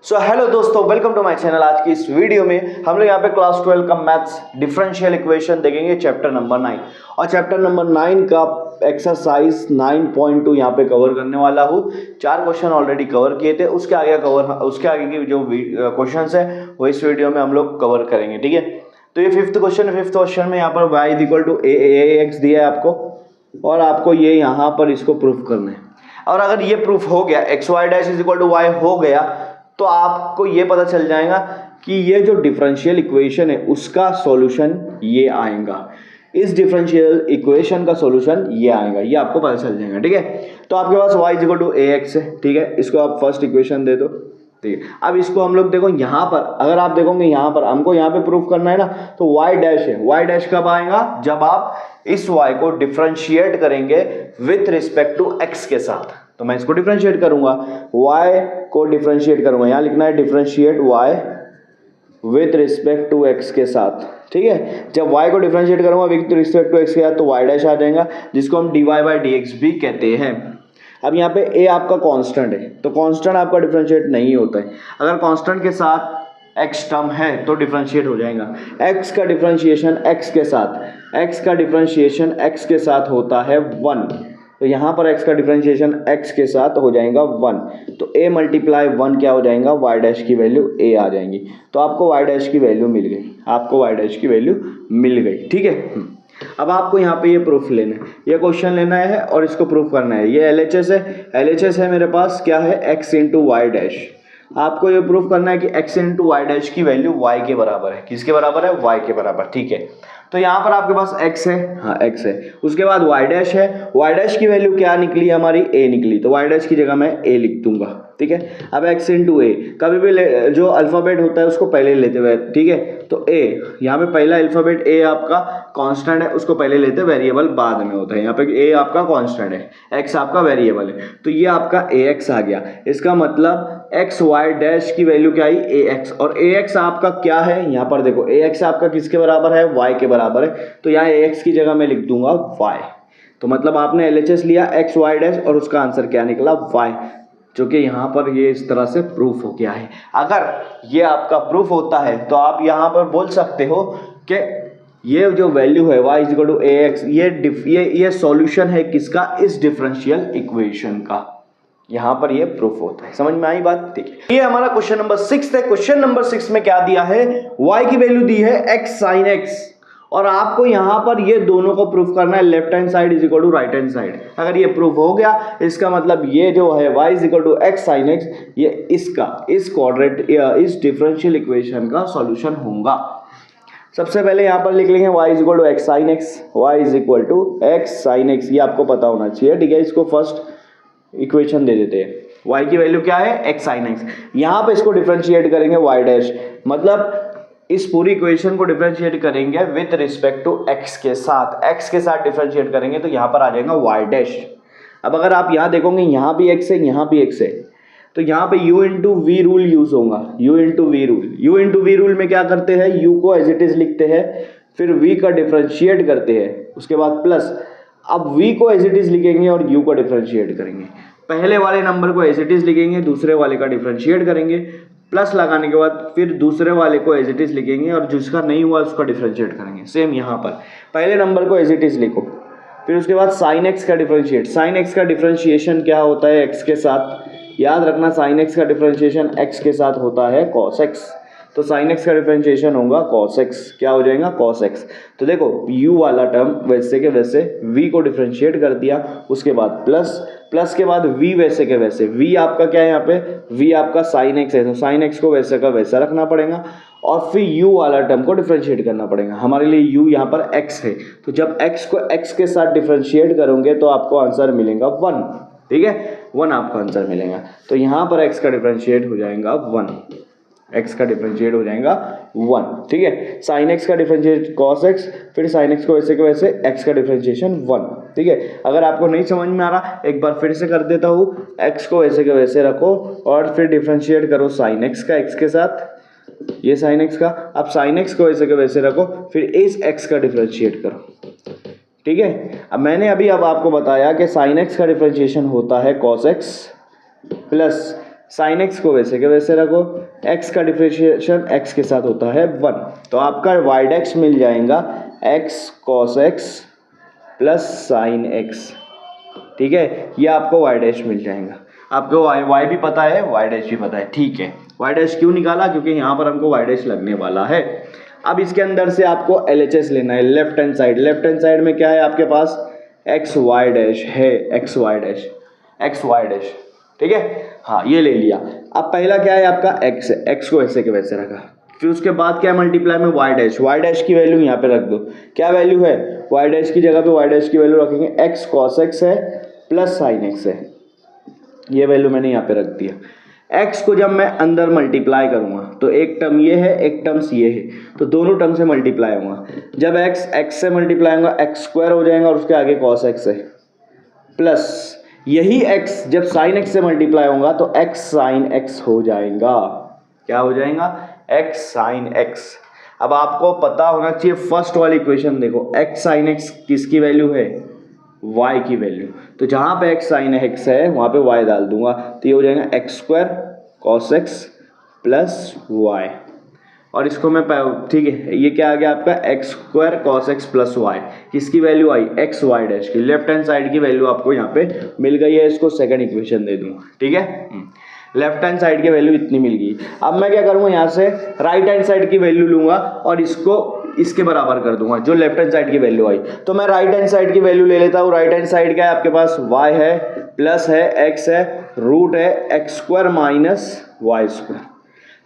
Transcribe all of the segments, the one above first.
So hello दोस्तों, welcome to my channel. आज की इस वीडियो में हम लोग यहाँ पे क्लास 12 का मैथ्स डिफरेंशियल इक्वेशन देखेंगे, चैप्टर नंबर 9। और चैप्टर नंबर 9 का एक्सरसाइज 9.2 यहाँ पे कवर करने वाला हूँ। 4 क्वेश्चन ऑलरेडी कवर किए थे, उसके आगे की जो क्वेश्चन है वो इस वीडियो में हम लोग कवर करेंगे। ठीक है, तो ये फिफ्थ क्वेश्चन में यहाँ पर y इक्वल टू ax दिया है आपको, और आपको ये यहाँ पर इसको प्रूफ करना है। और अगर ये प्रूफ हो गया, x y dash is equal to y हो गया, तो आपको ये पता चल जाएगा कि ये जो डिफरेंशियल इक्वेशन है उसका सॉल्यूशन ये आएगा, इस डिफरेंशियल इक्वेशन का सॉल्यूशन ये आएगा, ये आपको पता चल जाएगा। ठीक है, तो आपके पास y इक्वल टू ax है। ठीक है, इसको आप फर्स्ट इक्वेशन दे दो। ठीक है, अब इसको हम लोग देखो यहाँ पर, अगर आप देखोगे यहाँ पर हमको यहाँ पे प्रूफ करना है ना, तो y डैश है। y डैश कब आएगा? जब आप इस y को डिफरेंशिएट करेंगे विथ रिस्पेक्ट टू x के साथ। तो मैं इसको डिफरेंशिएट करूंगा, y को डिफरेंशिएट करूंगा, यहाँ लिखना है differentiate y with respect to x के साथ। ठीक है, जब y को डिफरेंशिएट करूंगा विथ रिस्पेक्ट टू x के साथ तो y डैश आ जाएगा, जिसको हम dy बाई dx भी कहते हैं। अब यहाँ पे a आपका कांस्टेंट है, तो कांस्टेंट आपका डिफरेंशिएट नहीं होता है। अगर कांस्टेंट के साथ x टर्म है तो डिफरेंशिएट हो जाएगा। x का डिफरेंशिएशन x के साथ होता है 1, तो यहाँ पर x का डिफरेंशिएशन x के साथ हो जाएगा 1, तो a मल्टीप्लाई 1 क्या हो जाएगा? y डैश की वैल्यू a आ जाएंगी। तो आपको y डैश की वैल्यू मिल गई। ठीक है, अब आपको यहाँ पे ये प्रूफ लेना है, ये क्वेश्चन लेना है और इसको प्रूफ करना है। ये LHS है मेरे पास, क्या है? x into y dash. आपको ये प्रूफ करना है कि x इंटू वाई डैश की वैल्यू y के बराबर है। किसके बराबर है? y के बराबर। ठीक है, तो यहाँ पर आपके पास x है, हाँ x है, उसके बाद y डैश है। y डैश की वैल्यू क्या निकली? हमारी a निकली, तो y डैश की जगह मैं a लिख दूंगा। ठीक है, अब x इंटू ए, कभी भी जो अल्फाबेट होता है उसको पहले लेते हुए। ठीक है, तो a यहाँ पे पहला अल्फाबेट a आपका कांस्टेंट है, उसको पहले लेते, वेरिएबल बाद में होता है। यहाँ पे a आपका कांस्टेंट है, x आपका वेरिएबल है, तो ये आपका ax आ गया। इसका मतलब x y डैश की वैल्यू क्या आई? ax, और ax आपका क्या है? यहाँ पर देखो, ax आपका किसके बराबर है? y के बराबर है, तो यहाँ ax की जगह मैं लिख दूंगा y। तो मतलब आपने LHS लिया x y डैश और उसका आंसर क्या निकला? y, जो कि यहाँ पर ये इस तरह से प्रूफ हो गया है। अगर ये आपका प्रूफ होता है तो आप यहाँ पर बोल सकते हो कि ये जो वैल्यू है y इक्वल टू ax, ये सॉल्यूशन है किसका? इस डिफरेंशियल इक्वेशन का। यहाँ पर ये प्रूफ होता है। समझ में आई बात? ठीक है, ये हमारा क्वेश्चन नंबर 6 है। क्वेश्चन नंबर 6 में क्या दिया है? y की वैल्यू दी है x sin x, और आपको यहाँ पर ये दोनों को प्रूफ करना है, left hand side is equal to right hand side. अगर ये प्रूफ हो गया, इसका मतलब ये जो है y is equal to x sin x, ये इस डिफरेंशियल इक्वेशन का सॉल्यूशन होगा। सबसे पहले यहाँ पर लिख लेंगे y is equal to x sin x, y is equal to x sin x, ये आपको पता होना चाहिए। ठीक है, इसको फर्स्ट इक्वेशन दे देते हैं। y की वैल्यू क्या है? x sin x। यहाँ पे इसको डिफरेंशिएट करेंगे y डैश, मतलब इस पूरी इक्वेशन को डिफरेंशिएट करेंगे विथ रिस्पेक्ट टू x के साथ डिफरेंशिएट करेंगे, तो यहाँ पर आ जाएगा y डैश। अब अगर आप यहाँ देखोगे, यहाँ भी x है, यहाँ भी x है, तो यहाँ पे u into v rule use होगा। u इंटू वी रूल में क्या करते हैं? u को एज इट इज लिखते हैं, फिर v का डिफरेंशिएट करते हैं, उसके बाद प्लस। अब v को एज इट इज लिखेंगे और u को डिफरेंशिएट करेंगे। पहले वाले नंबर को एज इट इज लिखेंगे, दूसरे वाले का डिफरेंशिएट करेंगे, प्लस लगाने के बाद फिर दूसरे वाले को एज इट इज लिखेंगे और जिसका नहीं हुआ उसका डिफरेंशिएट करेंगे। सेम यहाँ पर पहले नंबर को एज इट इज लिखो, फिर उसके बाद साइन एक्स का डिफरेंशिएट। साइन एक्स का डिफरेंशिएशन क्या होता है? एक्स के साथ। याद रखना, साइन एक्स का डिफरेंशिएशन एक्स के साथ होता है कॉस एक्स, तो साइन एक्स का डिफरेंशिएशन होगा कॉस एक्स। क्या हो जाएगा? Cos x. तो देखो, u वाला टर्म वैसे के वैसे v को डिफरेंशिएट कर दिया, उसके बाद प्लस के बाद v वैसे के वैसे। v आपका क्या है यहाँ पे? v आपका साइन एक्स है, तो साइन एक्स को वैसे का वैसा रखना पड़ेगा, और फिर u वाला टर्म को डिफरेंशिएट करना पड़ेगा। हमारे लिए u यहाँ पर x है, तो जब x को x के साथ डिफरेंशिएट करोगे तो आपको आंसर मिलेगा 1। ठीक है, 1 आपका आंसर मिलेगा। तो यहाँ पर x का डिफरेंशिएट हो जाएगा 1, x का डिफरेंशिएट हो जाएगा 1। ठीक है, साइन x का डिफरेंशिएट cos x, फिर साइन x को वैसे के वैसे x का डिफरेंशिएशन 1। ठीक है, अगर आपको नहीं समझ में आ रहा, एक बार फिर से कर देता हूँ। x को वैसे के वैसे रखो और फिर डिफरेंशिएट करो साइन x का x के साथ, ये साइन x का। अब साइन x को वैसे के वैसे रखो, फिर इस x का डिफरेंशिएट करो। ठीक है, अब आपको बताया कि साइन x का डिफरेंशिएशन होता है cos x plus sine x को वैसे के वैसे रखो, एक्स का डिफरेंशिएशन एक्स के साथ होता है 1, तो आपका वाई डैश मिल जाएगा x cos x plus sine x. ठीक है, ये आपको वाई डैश मिल जाएगा। आपको वाई भी पता है, वाई डैश भी पता है। ठीक है, वाई डैश क्यों निकाला? क्योंकि यहाँ पर हमको वाई डैश लगने वाला है। अब इसके अंदर से आपको LHS लेना है, left hand side. Left hand side में क्या है आपके पास? एक्स वाई डैश है, x y dash, x y dash. ठीक है, हाँ ये ले लिया। अब पहला क्या है आपका? एक्स है, एक्स को ऐसे के वैसे रखा। फिर उसके बाद क्या मल्टीप्लाई में वाई डैश, वाई डैश की वैल्यू यहाँ पे रख दो। क्या वैल्यू है? वाई डैश की जगह पे वाई डैश की वैल्यू रखेंगे, एक्स कॉस एक्स है प्लस साइन एक्स है, ये वैल्यू मैंने यहाँ पे रख दिया। x को जब मैं अंदर मल्टीप्लाई करूंगा तो एक टर्म ये है, एक टर्म्स ये है, तो दोनों टर्म से मल्टीप्लाई होगा। जब x से मल्टीप्लाई होगा x स्क्वायर हो जाएगा और उसके आगे cos x है, प्लस यही x जब sin x से मल्टीप्लाई होगा तो x sin x हो जाएगा। क्या हो जाएगा? x sin x। अब आपको पता होना चाहिए फर्स्ट वाली इक्वेशन देखो, x sin x किसकी वैल्यू है? y की वैल्यू। तो जहां पे x sin x है वहां पे y डाल दूंगा, तो ये हो जाएगा x square cos x plus y. और इसको मैं, ठीक है, ये क्या आ गया आपका? X square cos x plus y. किसकी वैल्यू आई? एक्स वाई डैश की। लेफ्ट हैंड साइड की वैल्यू आपको यहाँ पे मिल गई है, इसको सेकंड इक्वेशन दे दूंगा। ठीक है, लेफ्ट हैंड साइड की वैल्यू इतनी मिल गई। अब मैं क्या करूंगा, यहाँ से राइट हैंड साइड की वैल्यू लूंगा और इसको इसके बराबर कर दूंगा, जो लेफ्ट हैंड साइड की वैल्यू आई। तो मैं राइट हैंड साइड की वैल्यू ले लेता हूँ। राइट हैंड साइड क्या है आपके पास? y है, प्लस है, x है, रूट है x square minus y square.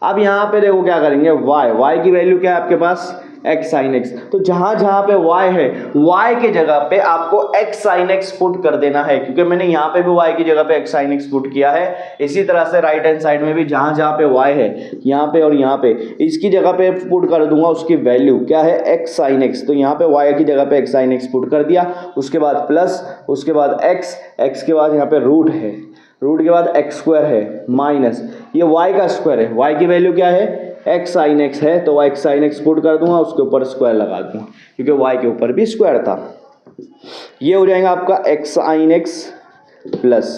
अब यहाँ पे देखो क्या करेंगे, y की वैल्यू क्या है आपके पास? x sin x। तो जहां जहां पे y है, y के जगह पे आपको x sin x पुट कर देना है, क्योंकि मैंने यहाँ पे भी y की जगह पे x sin x पुट किया है। इसी तरह से राइट हैंड साइड में भी जहां जहां पे y है, यहाँ पे और यहाँ पे, इसकी जगह पे पुट कर दूंगा उसकी वैल्यू क्या है? x sin x। तो यहाँ पे y की जगह पे x sin x पुट कर दिया, उसके बाद प्लस, उसके बाद x के बाद यहाँ पे रूट है, रूट के बाद एक्स स्क्वायर है, माइनस ये y का स्क्वायर है, y की वैल्यू क्या है? x sin x है, तो x sin x पुट कर दूंगा, उसके ऊपर स्क्वायर लगा दूंगा, क्योंकि y के ऊपर भी स्क्वायर था। ये हो जाएगा आपका x sin x प्लस,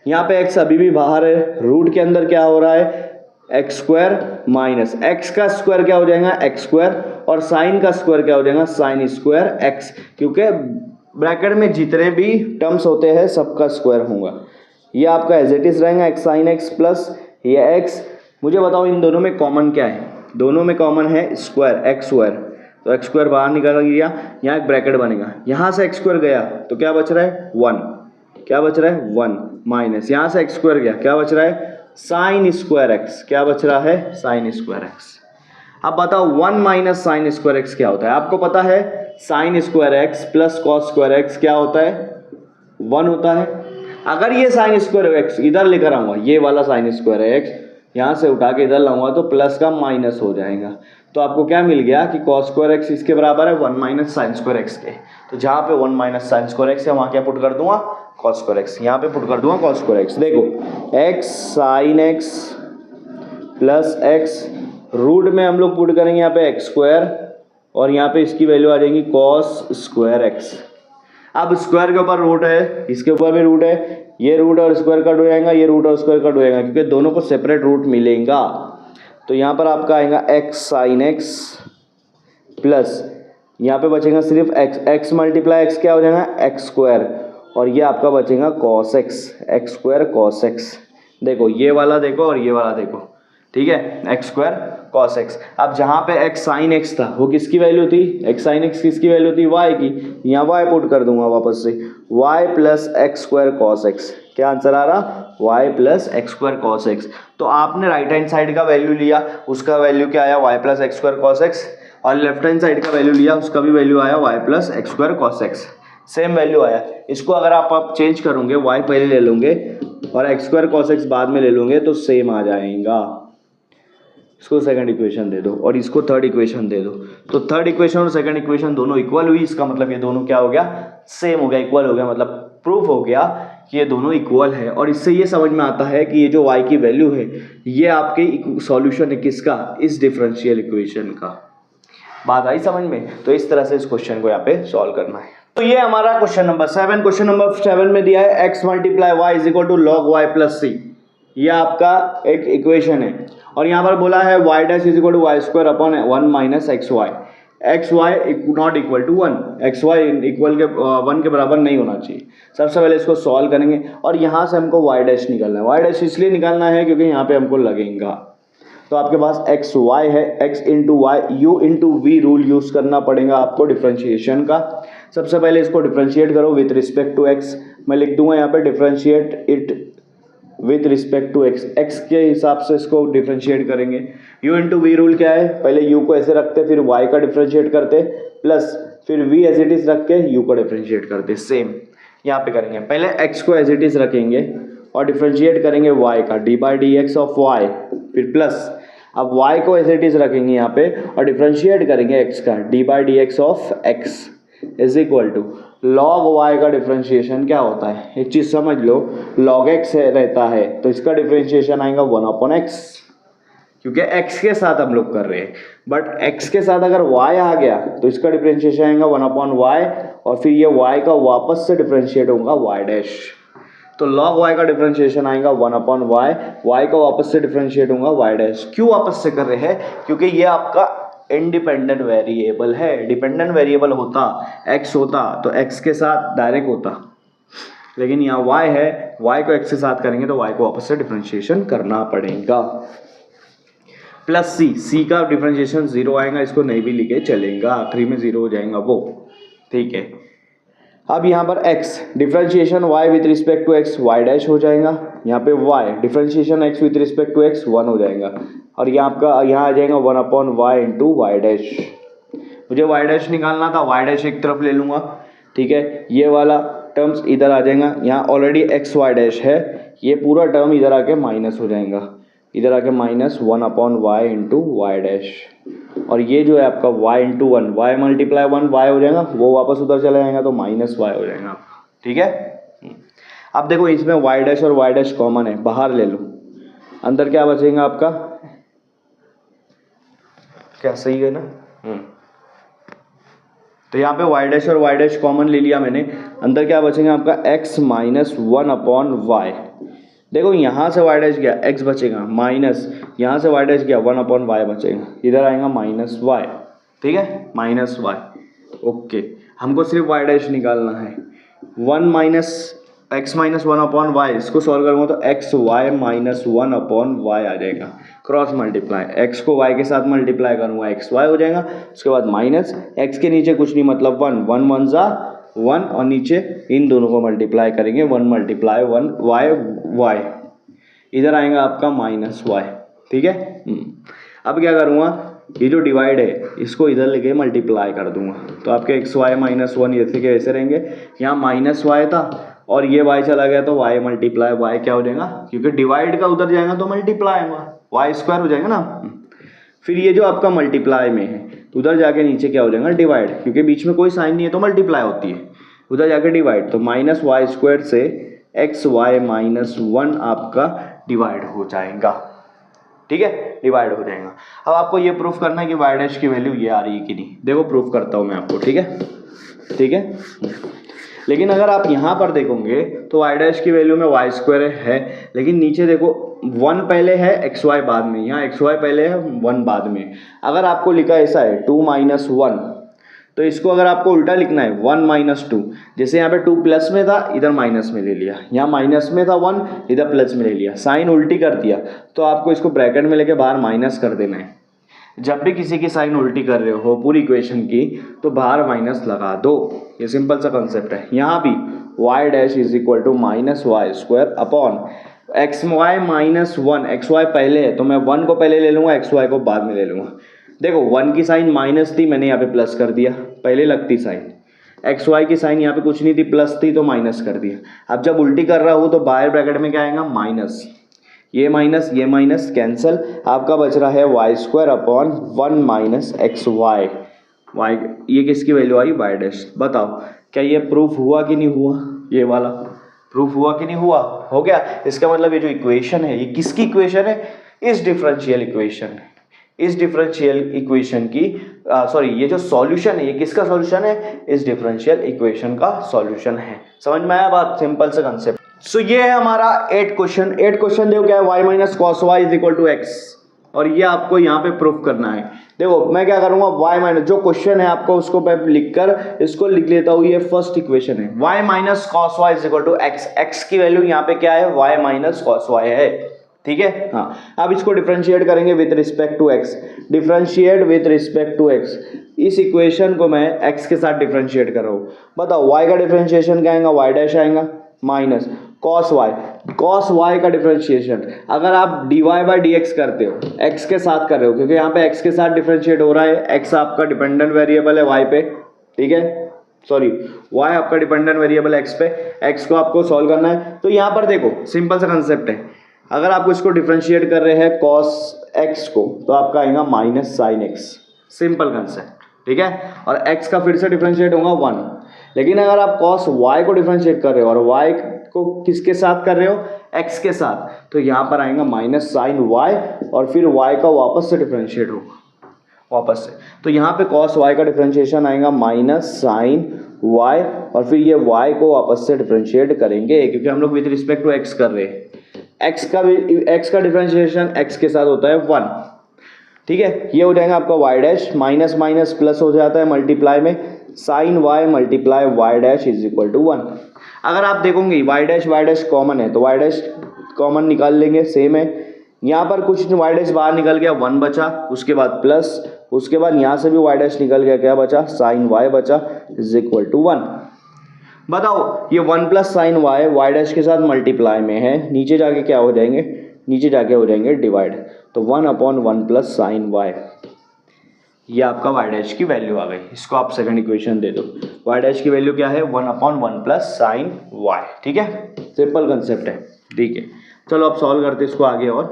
यहाँ पे x अभी भी बाहर है, रूट के अंदर क्या हो रहा है? एक्स स्क्वायर माइनस x का स्क्वायर क्या हो जाएगा? एक्स स्क्वायर, और साइन का स्क्वायर क्या हो जाएगा? साइन स्क्वायर x, क्योंकि ब्रैकेट में जितने भी टर्म्स होते हैं सबका स्क्वायर होगा। ये आपका एज इट इज रहेगा x sin x प्लस ये x। मुझे बताओ इन दोनों में कॉमन क्या है? दोनों में कॉमन है स्क्वायर, एक्स स्क्वायर, तो एक्स स्क्वायर बाहर निकाल गया, यहाँ एक ब्रैकेट बनेगा, यहाँ से एक्स स्क्वायर गया तो क्या बच रहा है? 1। क्या बच रहा है? 1 माइनस, यहाँ से एक्स स्क्वायर गया, क्या बच रहा है? Sine square x. क्या बच रहा है? Sine square x. अब बताओ 1 माइनस साइन स्क्वायर एक्स क्या होता है? आपको पता है sine square x plus cos square x क्या होता है? 1 होता है। अगर ये साइन स्क्वायर एक्स इधर लेकर आऊंगा, ये वाला साइन स्क्वायर एक्स यहाँ से उठा के इधर लाऊंगा तो प्लस का माइनस हो जाएगा, तो आपको क्या मिल गया कि कॉस स्क्वायर एक्स इसके बराबर है 1 माइनस साइन स्क्वायर एक्स के। तो जहाँ पे 1 माइनस साइन स्क्वायर एक्स है वहाँ क्या पुट कर दूंगा? Cos square x. यहाँ पे पुट कर दूंगा कॉस स्क्वायर एक्स। देखो x sine x plus x, root में हम लोग पुट करेंगे यहाँ पे एक्स स्क्वायर, और यहाँ पे इसकी वैल्यू आ जाएगी कॉस स्क्वायर एक्स। अब स्क्वायर के ऊपर रूट है, इसके ऊपर भी रूट है, ये रूट और स्क्वायर कट हो जाएगा, ये रूट और स्क्वायर कट हो जाएगा, क्योंकि दोनों को सेपरेट रूट मिलेगा। तो यहाँ पर आपका आएगा एक्स साइन एक्स प्लस, यहाँ पे बचेगा सिर्फ एक्स, एक्स मल्टीप्लाई एक्स क्या हो जाएगा? एक्स स्क्वायर, और ये आपका बचेगा cos x, x square cos x. देखो ये वाला देखो और ये वाला देखो, ठीक है, एक्स स्क्वायर कॉस एक्स। अब जहाँ पे एक्स साइन एक्स था वो किसकी वैल्यू थी? एक्स साइन एक्स किसकी वैल्यू थी? वाई की। यहाँ वाई पुट कर दूंगा वापस से, y plus x square cos x. क्या आंसर आ रहा? Y plus x square cos x. तो आपने राइट हैंड साइड का वैल्यू लिया, उसका वैल्यू क्या आया? Y plus x square cos x, और लेफ्ट हैंड साइड का वैल्यू लिया, उसका भी वैल्यू आया y plus x square cos x. Same value आया। इसको अगर आप चेंज करोगे, वाई पहले ले लोगे और एक्स स्क्वायर कॉस एक्स बाद में ले लोगे तो सेम आ जाएगा। इसको सेकंड इक्वेशन दे दो और इसको थर्ड इक्वेशन दे दो, तो थर्ड इक्वेशन और सेकंड इक्वेशन दोनों इक्वल हुई। इसका मतलब ये दोनों क्या हो गया? सेम हो गया, इक्वल हो गया, मतलब प्रूफ हो गया कि ये दोनों इक्वल है। और इससे ये समझ में आता है कि ये जो y की वैल्यू है ये आपके सॉल्यूशन है किसका? इस डिफरेंशियल इक्वेशन का। बात आई समझ में? तो इस तरह से इस क्वेश्चन को यहाँ पे सॉल्व करना है। तो ये हमारा क्वेश्चन नंबर 7। क्वेश्चन नंबर 7 में दिया है x multiply y is equal to log y plus c. ये आपका एक इक्वेशन है और यहाँ पर बोला है y dash is equal to y square upon 1 minus x y, x y not equal to 1, x y equal के 1 के बराबर नहीं होना चाहिए। सबसे पहले इसको सॉल्व करेंगे और यहाँ से हमको y डैश निकालना है। y डैश इसलिए निकालना है क्योंकि यहाँ पे हमको लगेगा, तो आपके पास एक्स वाई है, x into y u into v rule use करना पड़ेगा आपको डिफ्रेंशिएशन का। सबसे पहले इसको डिफ्रेंशिएट करो विथ रिस्पेक्ट टू x, मैं लिख दूंगा यहाँ पे differentiate it with respect to x, x के हिसाब से इसको डिफ्रेंशिएट करेंगे। u इंटू वी रूल क्या है, पहले u को ऐसे रखते फिर y का डिफ्रेंशिएट करते प्लस फिर v एज इट इज रख के u को डिफ्रेंशिएट करते। सेम यहाँ पे करेंगे, पहले x को एज इट इज रखेंगे और डिफ्रेंशिएट करेंगे y का d by d x of y, फिर प्लस अब y को एज इट इज रखेंगे यहाँ पे और डिफ्रेंशिएट करेंगे x का d by d x of x is equal to log y का डिफ्रेंशिएशन क्या होता है, एक चीज़ समझ लो, log x रहता है तो इसका डिफ्रेंशिएशन आएगा 1 अपॉन x, क्योंकि x के साथ हम लोग कर रहे हैं, बट x के साथ अगर y आ गया तो इसका डिफ्रेंशिएशन आएगा 1 अपॉन y और फिर ये y का वापस से डिफ्रेंशिएट होगा y डैश, तो log y का डिफ्रेंशिएशन आएगा 1 अपॉन y, y का वापस से डिफ्रेंशिएट होगा y डैश। क्यों वापस से कर रहे हैं, क्योंकि ये आपका इंडिपेंडेंट वेरिएबल है, डिपेंडेंट वेरिएबल होता x होता तो x के साथ डायरेक्ट होता, लेकिन यहाँ y है, y को x के साथ करेंगे तो y को वापस से डिफ्रेंशिएशन करना पड़ेगा। प्लस c का डिफ्रेंशिएशन 0 आएगा, इसको नहीं भी लिखे चलेगा, आखिरी में 0 हो जाएगा वो, ठीक है। अब यहाँ पर x differentiation y with respect to x y dash हो जाएगा, यहाँ पे y differentiation x with respect to x 1 हो जाएगा और यहाँ आपका यहाँ आ जाएगा 1 upon y into y dash. मुझे y डैश निकालना था, y डैश एक तरफ ले लूँगा, ठीक है, ये वाला टर्म्स इधर आ जाएगा, यहाँ ऑलरेडी एक्स वाई डैश है, ये पूरा टर्म इधर आके माइनस हो जाएगा, इधर आके minus 1 upon y into y dash, और ये जो है आपका y इंटू 1, वाई मल्टीप्लाई 1 y हो जाएगा, वो वापस उधर चला जाएगा तो माइनस y हो जाएगा, ठीक है। अब देखो इसमें y डैश और y डैश कॉमन है, बाहर ले लो, अंदर क्या बचेगा आपका, क्या सही है ना, तो यहाँ पे y डैश और y डैश कॉमन ले लिया मैंने, अंदर क्या बचेगा आपका x माइनस 1 अपॉन वाई। देखो यहाँ से y डैश गया x बचेगा, माइनस यहाँ से y डैश गया 1 अपॉन वाई बचेगा, इधर आएगा माइनस y, ठीक है, माइनस y, ओके। हमको सिर्फ y डैश निकालना है, 1 minus x minus 1 upon y, इसको सॉल्व करूँगा तो x y minus 1 upon y आ जाएगा, क्रॉस मल्टीप्लाई, x को y के साथ मल्टीप्लाई करूँगा x y हो जाएगा, उसके बाद माइनस x के नीचे कुछ नहीं मतलब 1, 1 1 जा 1 और नीचे इन दोनों को मल्टीप्लाई करेंगे, 1 मल्टीप्लाई 1 y, इधर आएगा आपका माइनस y, ठीक है। अब क्या करूँगा, ये जो डिवाइड है इसको इधर लेके मल्टीप्लाई कर दूंगा, तो आपके एक्स वाई माइनस 1 ऐसे के ऐसे रहेंगे, यहाँ माइनस y था और ये y चला गया तो y मल्टीप्लाई y क्या हो जाएगा, क्योंकि डिवाइड का उधर जाएगा तो मल्टीप्लाई होगा, y स्क्वायर हो जाएगा ना। फिर ये जो आपका मल्टीप्लाई में है तो उधर जाके नीचे क्या हो जाएगा, डिवाइड, क्योंकि बीच में कोई साइन नहीं है तो मल्टीप्लाई होती है, उधर जाके डिवाइड, तो माइनस वाई स्क्वायर से एक्स वाई माइनस 1 आपका डिवाइड हो जाएगा, ठीक है, डिवाइड हो जाएगा। अब आपको ये प्रूफ करना है कि y डैश की वैल्यू ये आ रही है कि नहीं, देखो प्रूफ करता हूँ मैं आपको, ठीक है, ठीक है। लेकिन अगर आप यहाँ पर देखोगे तो y डैश की वैल्यू में y स्क्वायर है, लेकिन नीचे देखो 1 पहले है एक्स वाई बाद में, यहाँ एक्स वाई पहले है 1 बाद में। अगर आपको लिखा ऐसा है 2 माइनस 1, तो इसको अगर आपको उल्टा लिखना है 1 माइनस 2, जैसे यहाँ पे 2 प्लस में था इधर माइनस में ले लिया, यहाँ माइनस में था 1 इधर प्लस में ले लिया, साइन उल्टी कर दिया, तो आपको इसको ब्रैकेट में लेके बाहर माइनस कर देना है। जब भी किसी की साइन उल्टी कर रहे हो पूरी इक्वेशन की तो बाहर माइनस लगा दो, ये सिंपल सा कंसेप्ट है। यहाँ भी y dash is equal to minus y square upon x y minus 1, x y पहले है तो मैं 1 को पहले ले लूँगा, एक्स वाई को बाद में ले लूँगा। देखो 1 की साइन माइनस थी, मैंने यहाँ पे प्लस कर दिया, पहले लगती साइन, एक्स वाई की साइन यहाँ पे कुछ नहीं थी प्लस थी तो माइनस कर दिया। अब जब उल्टी कर रहा हूँ तो बाहर ब्रैकेट में क्या आएगा, माइनस, ये माइनस कैंसिल, आपका बच रहा है y square upon 1 minus x y, y ये किसकी वैल्यू आई, वाई डैश। बताओ क्या ये प्रूफ हुआ कि नहीं हुआ, ये वाला प्रूफ हुआ कि नहीं हुआ, हो गया। इसका मतलब ये जो इक्वेशन है ये किसकी इक्वेशन है, इस डिफरेंशियल इक्वेशन, इस डिफरेंशियल इक्वेशन की सॉरी ये जो सॉल्यूशन है ये किसका सॉल्यूशन है, इस डिफरेंशियल इक्वेशन का सॉल्यूशन है। समझ में आया बात, सिंपल सा कंसेप्ट। सो ये है हमारा 8 क्वेश्चन देखो क्या है, y minus cos y is equal to x, और ये आपको यहाँ पे प्रूफ करना है। देखो मैं क्या करूंगा, y माइनस जो क्वेश्चन है आपको उसको मैं लिखकर इसको लिख लेता हूँ। ये फर्स्ट इक्वेशन है, y minus cos y is equal to x, x की वैल्यू यहाँ पे क्या है, y माइनस कॉस वाई है, ठीक है। हाँ, अब इसको डिफरेंशिएट करेंगे with respect to x, differentiate with respect to x. इस इक्वेशन को मैं x के साथ डिफरेंशिएट कर रहा हूँ। बताओ y का डिफरेंशिएशन क्या आएगा, y डैश आएगा माइनस कॉस वाई का डिफरेंशिएशन अगर आप dy बाई डी एक्स करते हो, x के साथ कर रहे हो, क्योंकि यहाँ पे x के साथ डिफरेंशिएट हो रहा है, x आपका डिपेंडेंट वेरिएबल है y पे, ठीक है, सॉरी y आपका डिपेंडेंट वेरिएबल है x पे, x को आपको सॉल्व करना है। तो यहाँ पर देखो सिंपल सा कंसेप्ट है, अगर आप इसको डिफरेंशिएट कर रहे हैं cos x को तो आपका आएगा minus sine x, simple concept, ठीक है। और x का फिर से डिफरेंशिएट होगा 1, लेकिन अगर आप cos y को डिफरेंशिएट कर रहे हो और y को किसके साथ कर रहे हो, x के साथ, तो यहाँ पर आएगा माइनस साइन y और फिर y का वापस से डिफरेंशिएट होगा वापस से, तो यहाँ पे cos y का डिफरेंशिएशन आएगा माइनस साइन y और फिर ये y को वापस से डिफरेंशिएट करेंगे क्योंकि हम लोग विद रिस्पेक्ट टू x कर रहे हैं। x का डिफरेंशिएशन x के साथ होता है 1, ठीक है। ये हो जाएगा आपका y dash, minus minus plus हो जाता है मल्टीप्लाई में, sine y multiply y dash is equal to 1। अगर आप देखोगे y डैश कॉमन है तो y डैश कॉमन निकाल लेंगे, सेम है। यहाँ पर कुछ y डैश बाहर निकल गया 1 बचा, उसके बाद प्लस, उसके बाद यहाँ से भी y डैश निकल गया, क्या बचा, साइन y बचा इज इक्वल टू 1। बताओ ये 1 प्लस साइन y डैश के साथ मल्टीप्लाई में है, नीचे जाके क्या हो जाएंगे, नीचे जाके हो जाएंगे डिवाइड, तो 1/1 प्लस साइन y, ये आपका y डैश की वैल्यू आ गई। इसको आप सेकंड इक्वेशन दे दो, y डैश की वैल्यू क्या है, 1/1 प्लस साइन y, ठीक है, सिंपल कंसेप्ट है, ठीक है। चलो अब सॉल्व करते इसको आगे और,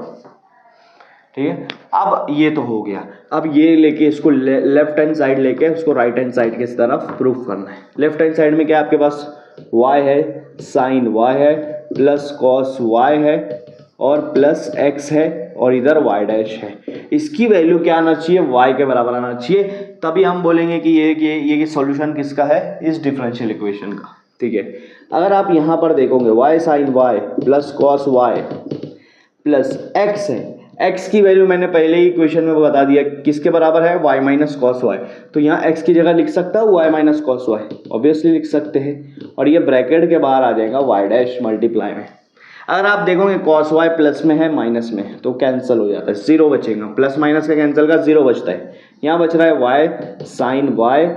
ठीक है। अब ये तो हो गया, अब ये लेके इसको लेफ्ट हैंड साइड लेके उसको राइट हैंड साइड की तरफ प्रूफ करना है। लेफ्ट हैंड साइड में क्या आपके पास y है, साइन y है, प्लस कॉस y है और प्लस x है और इधर y डैश है। इसकी वैल्यू क्या आना चाहिए, y के बराबर आना चाहिए, तभी हम बोलेंगे कि ये सॉल्यूशन किसका है, इस डिफरेंशियल इक्वेशन का, ठीक है। अगर आप यहाँ पर देखोगे y sine y plus cos y plus x है, x की वैल्यू मैंने पहले ही इक्वेशन में बता दिया किसके बराबर है, y माइनस कॉस y, तो यहाँ x की जगह लिख सकता हूँ y minus cos y, obviously लिख सकते हैं, और ये ब्रैकेट के बाहर आ जाएगा y डैश मल्टीप्लाई में। अगर आप देखोगे कॉस y प्लस में है माइनस में तो कैंसिल हो जाता है, जीरो बचेगा, प्लस माइनस का कैंसिल का जीरो बचता है, यहाँ बच रहा है y साइन y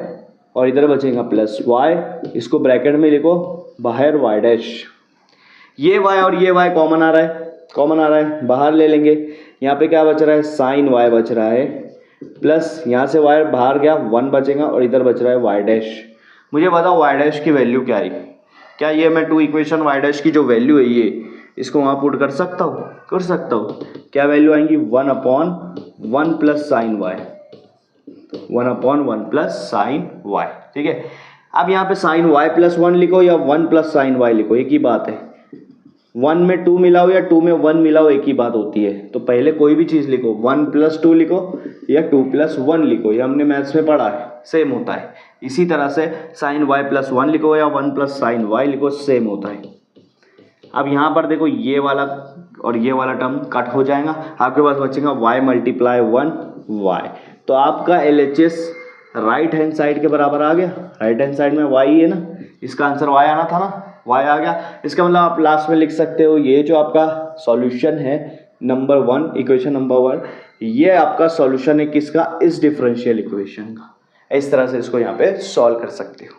और इधर बचेगा प्लस y, इसको ब्रैकेट में लिखो, बाहर y डैश, ये y और ये y कॉमन आ रहा है, बाहर ले लेंगे, यहाँ पे क्या बच रहा है, साइन y बच रहा है, प्लस यहाँ से y बाहर गया 1 बचेगा और इधर बच रहा है y डैश। मुझे बताओ y डैश की वैल्यू क्या आई, क्या ये मैं 2 इक्वेशन y डैश की जो वैल्यू है ये इसको वहाँ पुट कर सकता हूँ, क्या वैल्यू आएंगी, 1/1 plus sign y, 1/1 plus sign y, ठीक है। अब यहाँ पे साइन y प्लस 1 लिखो या 1 प्लस साइन y लिखो, एक ही बात है, 1 में 2 मिलाओ या 2 में 1 मिलाओ, एक ही बात होती है। तो पहले कोई भी चीज़ लिखो, 1 प्लस 2 लिखो या 2 प्लस 1 लिखो, ये हमने मैथ्स में पढ़ा है, सेम होता है। इसी तरह से साइन y प्लस 1 लिखो या 1 प्लस साइन y लिखो, सेम होता है। अब यहाँ पर देखो ये वाला और ये वाला टर्म कट हो जाएगा, आपके पास बचेगा y मल्टीप्लाई 1 y, तो आपका LHS राइट हैंड साइड के बराबर आ गया, राइट हैंड साइड में y है ना, इसका आंसर y आना था ना, y आ गया। इसका मतलब आप लास्ट में लिख सकते हो ये जो आपका सॉल्यूशन है नंबर 1, इक्वेशन नंबर 1, ये आपका सॉल्यूशन है किसका, इस डिफरेंशियल इक्वेशन का। इस तरह से इसको यहाँ पे सॉल्व कर सकते हो।